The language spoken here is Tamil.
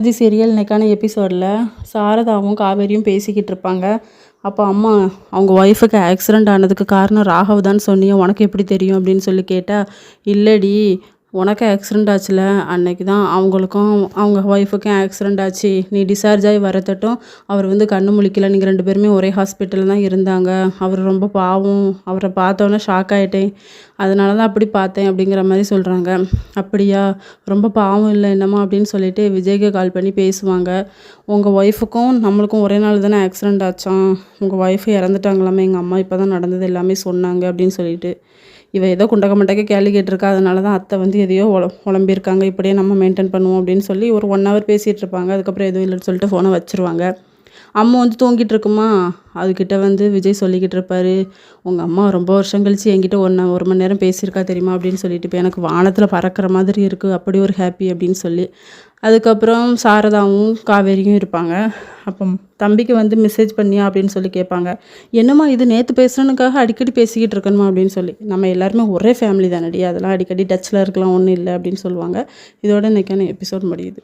இது சீரியல் இன்னைக்கான எபிசோடில் சாரதாவும் காவேரியும் பேசிக்கிட்டு இருப்பாங்க. அப்போ அம்மா அவங்க ஒய்ஃபுக்கு ஆக்சிடெண்ட் ஆனதுக்கு காரணம் ராகவ் தான் சொன்னியே, உனக்கு எப்படி தெரியும் அப்படின்னு சொல்லி கேட்டால், இல்லடி உனக்கு ஆக்சிடெண்ட் ஆச்சுல அன்னைக்கு தான் அவங்களுக்கும் அவங்க ஒய்ஃபுக்கும் ஆக்சிடெண்ட் ஆச்சு. நீ டிஸ்சார்ஜ் ஆகி வரத்தட்டும் அவர் கண்ணு முழிக்கல. நீங்கள் 2 பேருமே ஒரே ஹாஸ்பிட்டலில் தான் இருந்தாங்க. அவர் ரொம்ப பாவம். அவரை பார்த்தோன்னே ஷாக் ஆகிட்டேன். அதனால தான் அப்படி பார்த்தேன் அப்படிங்கிற மாதிரி சொல்கிறாங்க. அப்படியா, ரொம்ப பாவம் இல்லை என்னம்மா அப்படின்னு சொல்லிட்டு விஜய்க்கு கால் பண்ணி பேசுவாங்க. உங்கள் ஒய்ஃபுக்கும் நம்மளுக்கும் ஒரே நாள் தானே ஆக்சிடெண்ட் ஆச்சான். உங்கள் ஒய்ஃபு இறந்துட்டாங்களாமே, எங்கள் அம்மா இப்போ தான் நடந்தது எல்லாமே சொன்னாங்க அப்படின்னு சொல்லிட்டு. இவள் ஏதோ குண்டக்க மண்டக்க கேள்வி கேட்டிருக்கா. அதனால தான் அத்தை எதையோ உளம்பியிருக்காங்க. இப்படியே நம்ம மெயின்டைன் பண்ணுவோம் அப்படின்னு சொல்லி ஒரு 1 ஹவர் பேசிகிட்டு இருப்பாங்க. அதுக்கப்புறம் எதுவும் இல்லைன்னு சொல்லிட்டு ஃபோனை வச்சுருவாங்க. அம்மா தூங்கிட்டு இருக்குமா, அதுக்கிட்ட விஜய் சொல்லிக்கிட்டு இருப்பார், உங்கள் அம்மா ரொம்ப வருஷம் கழிச்சு என்கிட்ட 1 மணி நேரம் பேசியிருக்கா தெரியுமா அப்படின்னு சொல்லிட்டு, இப்போ எனக்கு வானத்தில் பறக்கிற மாதிரி இருக்குது, அப்படி ஒரு ஹாப்பி அப்படின்னு சொல்லி. அதுக்கப்புறம் சாரதாவும் காவேரியும் இருப்பாங்க. அப்போ தம்பிக்கு மெசேஜ் பண்ணியா அப்படின்னு சொல்லி கேட்பாங்க. என்னம்மா இது நேற்று பேசுகிறனுக்காக அடிக்கடி பேசிக்கிட்டு இருக்கணுமா அப்படின்னு சொல்லி. நம்ம எல்லாருமே ஒரே ஃபேமிலி தானடி, அதெல்லாம் அடிக்கடி டச்சில் இருக்கலாம், ஒன்றும் இல்லை அப்படின்னு சொல்லுவாங்க. இதோட இன்றைக்கான எபிசோட் முடியுது.